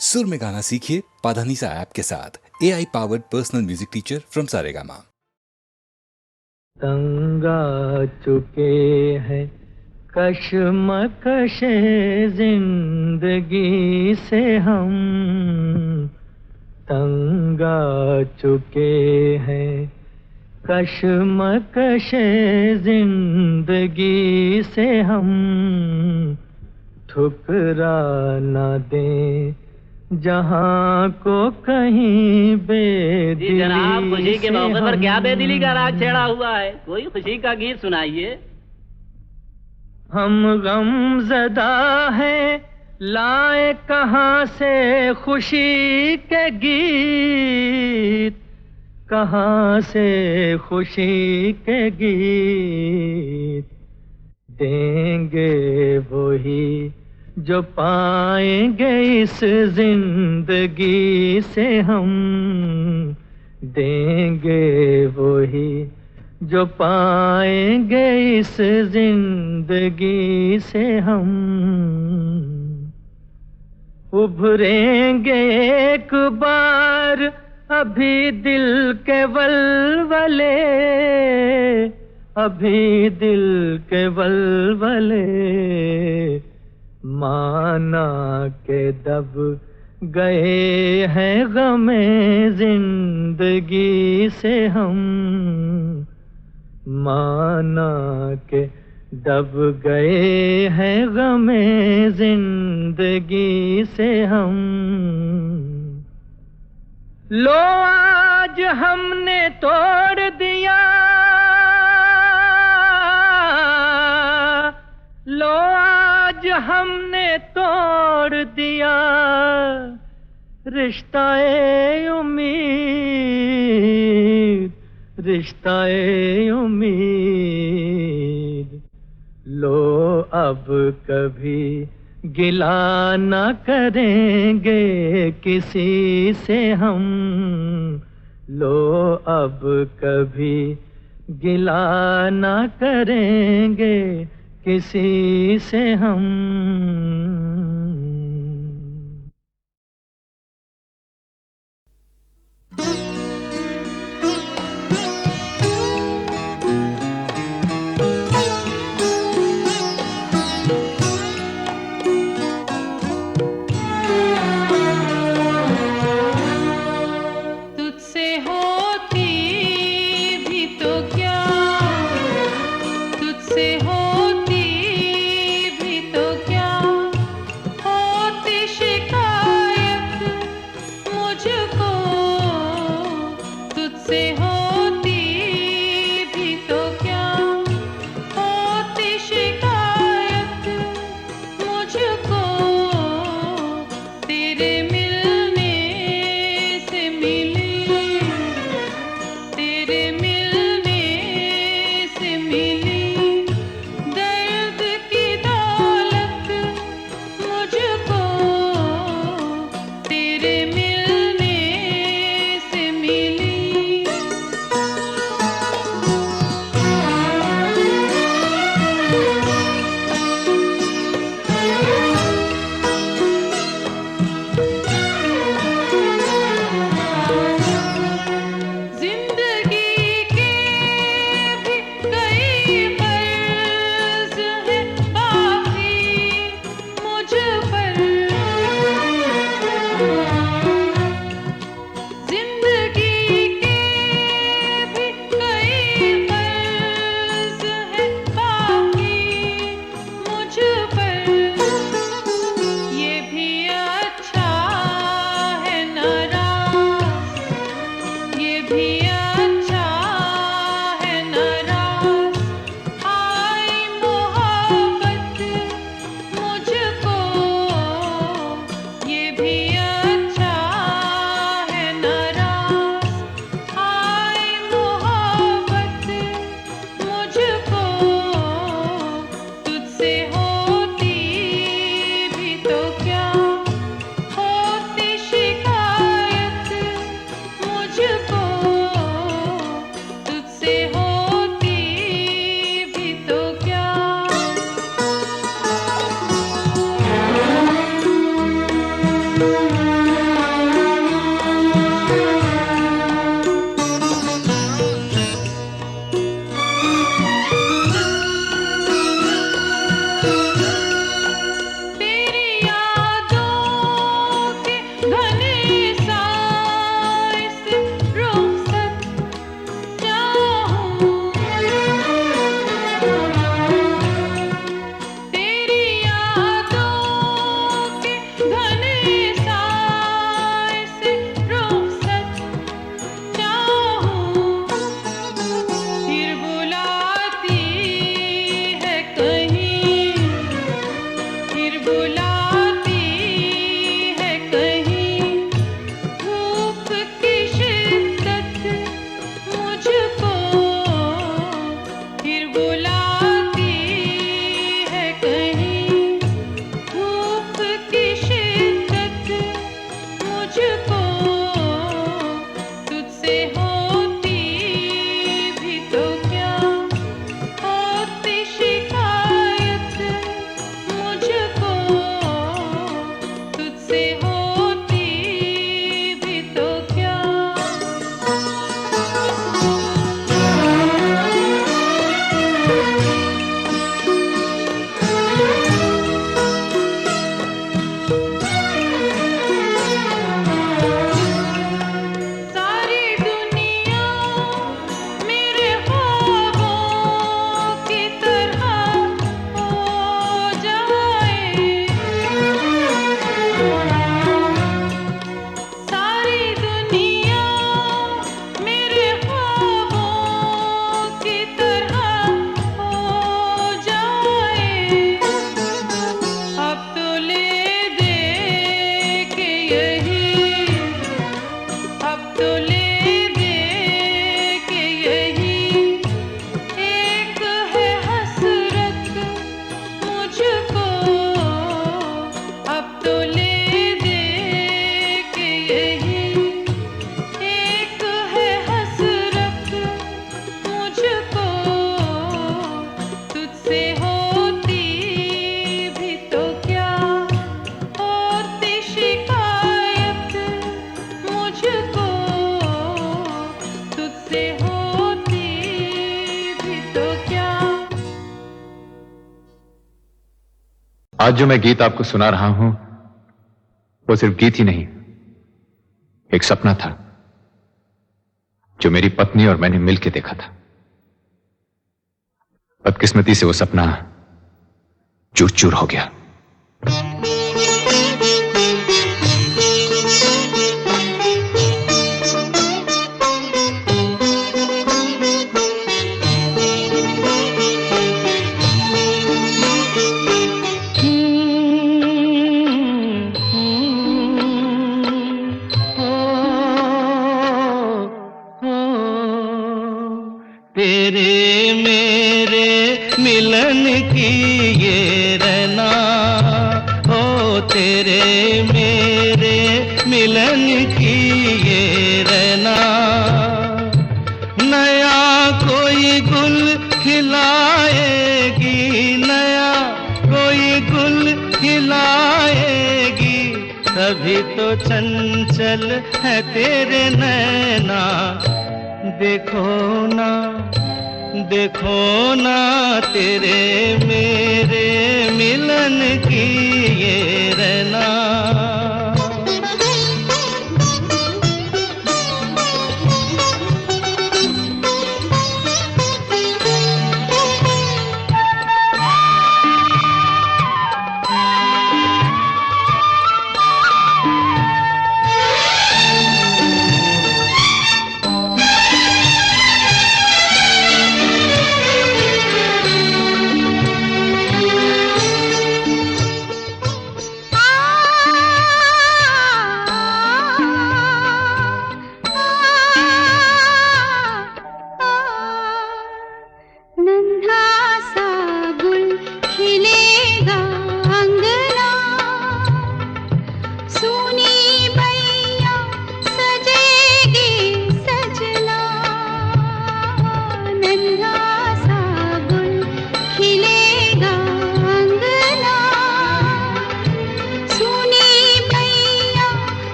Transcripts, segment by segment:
सुर में गाना सीखिए पाधानीसा ऐप के साथ। AI powered personal music teacher from Saregama. तंग आ चुके हैं कशमकशे जिंदगी से हम, तंग आ चुके हैं कशमकशे जिंदगी से हम, ठुकरा न दें जहां को कहीं बेदिली। जनाब, खुशी के मौके पर क्या बेदिली का राग छेड़ा हुआ है? कोई खुशी का गीत सुनाइए। हम गमज़दा हैं, लाए कहां से खुशी के गीत, कहां से खुशी के गीत। देंगे वही जो पाएंगे इस जिंदगी से हम, देंगे वही जो पाएंगे इस जिंदगी से हम। उभरेंगे एक बार अभी दिल के वलवले, अभी दिल के वलवले। माना के दब गए हैं गमे जिंदगी से हम, माना के दब गए हैं गमे जिंदगी से हम। लो आज हमने तोड़ दिया, लो आज हमने तोड़ दिया रिश्ता-ए उम्मीद, रिश्ता-ए उम्मीद। लो अब कभी गिला न करेंगे किसी से हम, लो अब कभी गिला न करेंगे किसी से हम। तुझसे होती भी तो क्या। सारी दुनिया मेरे ख्वाबों की तरह हो जाए। सारी दुनिया मेरे ख्वाबों की तरह हो जाए। अब तो ले दे के यही, अब तो ले दे के यही एक है हसरत मुझको। अब तो ले दे के यही एक है हसरत मुझको। तुझसे होती भी तो क्या होती शिकायत मुझको। तुझसे होती भी तो क्या। आज जो मैं गीत आपको सुना रहा हूं वो सिर्फ गीत ही नहीं, एक सपना था जो मेरी पत्नी और मैंने मिलकर देखा था। बदकिस्मती से वो सपना चूर चूर हो गया। तेरे मेरे मिलन की ये रना हो, तेरे मेरे मिलन की ये रना। नया कोई गुल खिलाएगी, नया कोई गुल खिलाएगी, तभी तो चंचल है तेरे नैना। देखो ना, देखो ना तेरे मेरे मिलन की ये रना।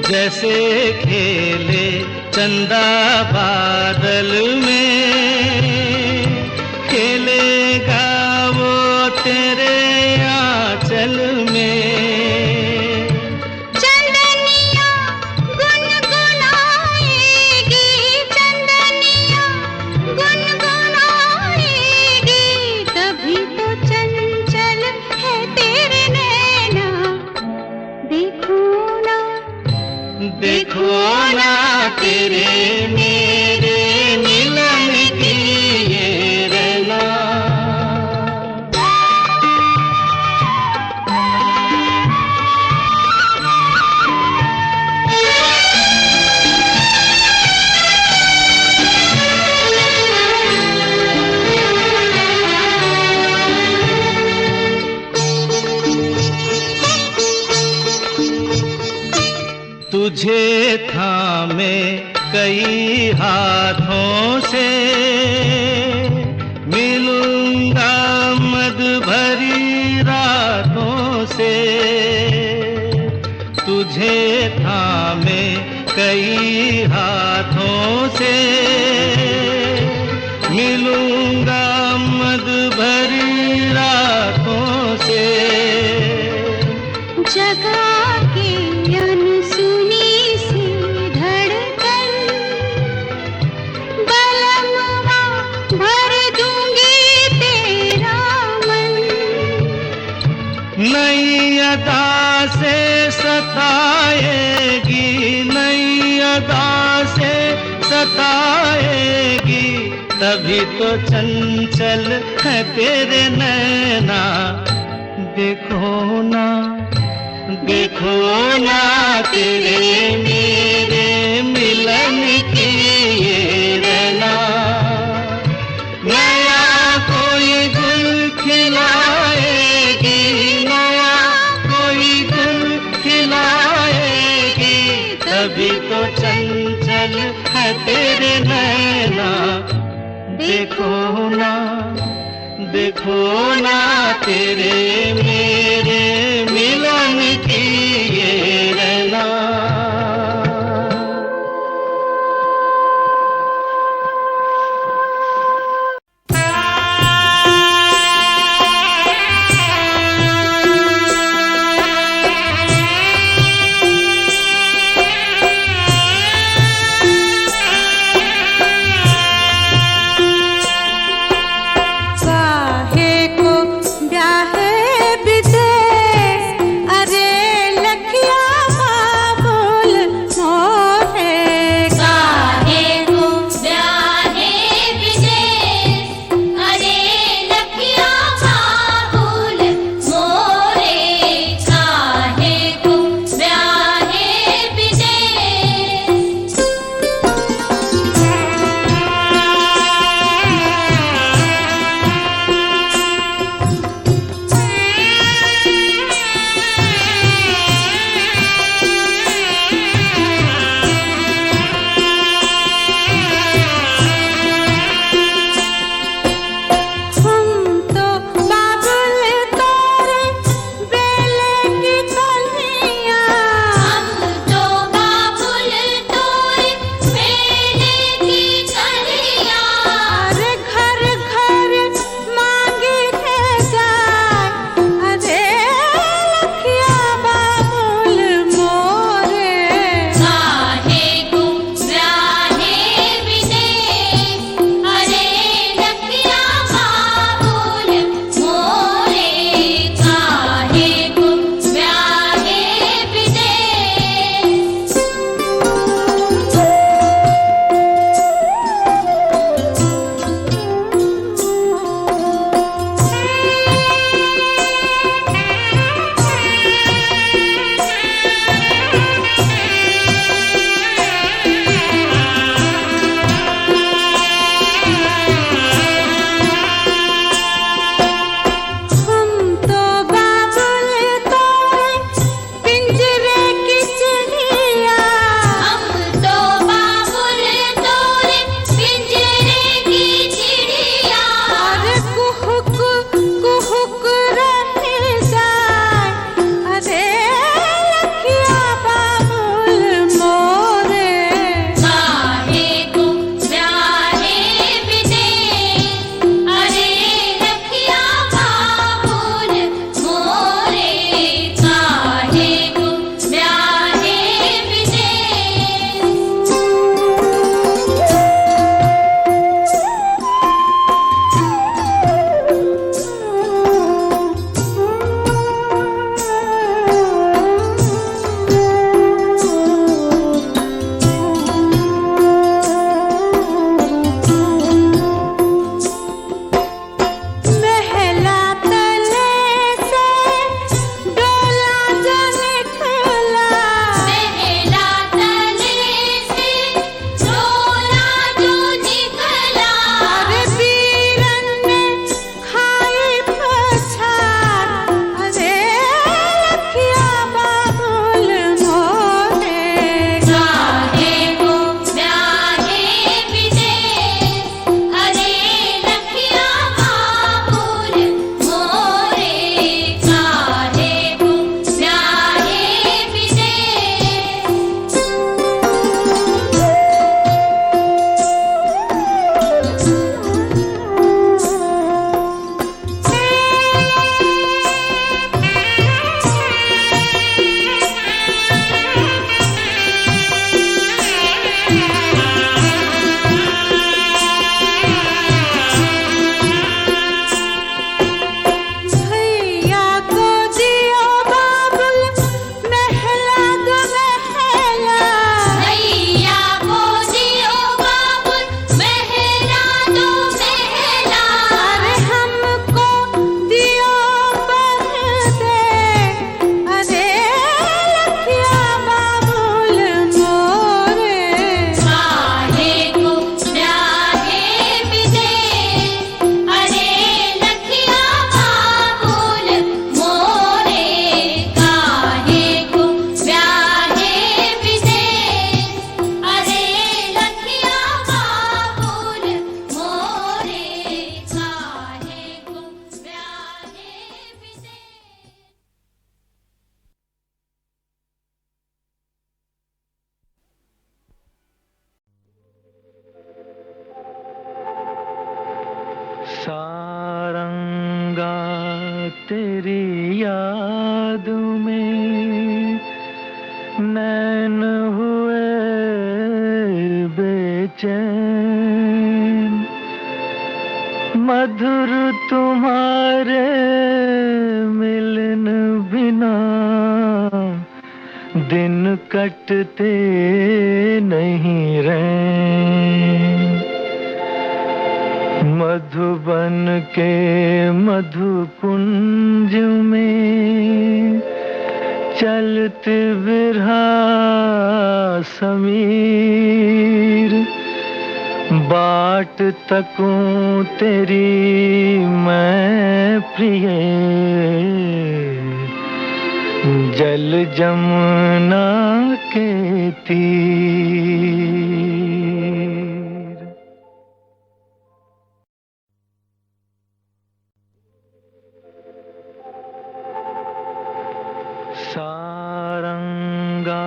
जैसे खेले चंदा बादल में, खेलेगा वो तेरे आंचल में। चंदनिया गुनगुनाएगी, चंदनिया गुनगुनाएगी, तभी तो चंचल है तेरे नैना। देखो ना, देखो ना तेरे मेरे मिलन की ये रना। तुझे थामे कई हाथों से मिलूंगा मद भर भरी रातों से तुझे थामे कई हाथों से मिलूंगा मद भरी रातों से जगा के अनसुनी सी धड़कन बलमवा भर दूंगी तेरा मन नई अदा से सताएगी नई अदा से सताएगी तभी तो चंचल है तेरे नैना देखो ना तेरे मेरे मिलन की ये रहना नया कोई गुल खिलाएगी नया कोई गुल खिलाएगी तभी तो चंचल है तेरे नैना देखो ना तेरे मेरे मिलन की ये रहना काहे को ब्याह बिदे याद में नैन हुए बेचैन, मधुर तुम्हारे मिलन बिना दिन कटते नहीं रैन। मधुबन के मधुकुंज में चलते बिरहा समीर, बाट तकूं तेरी मैं प्रिय, जल जमुना के तीर। सारंगा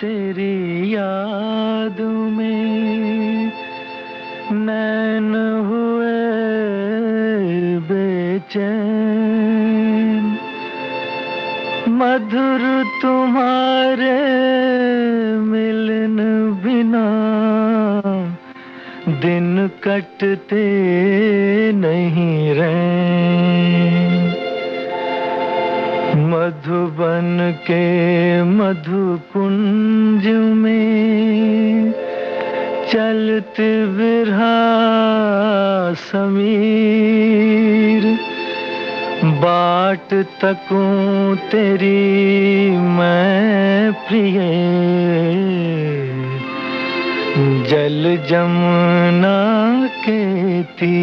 तेरी याद में नैन हुए बेचैन, मधुर तुम्हारे मिलन बिना दिन कटते नहीं रैन। मधुबन के मधुकुंज में चलते बिरहा समीर, बाट तकूं तेरी मैं प्रिय, जल जमुना के तीर।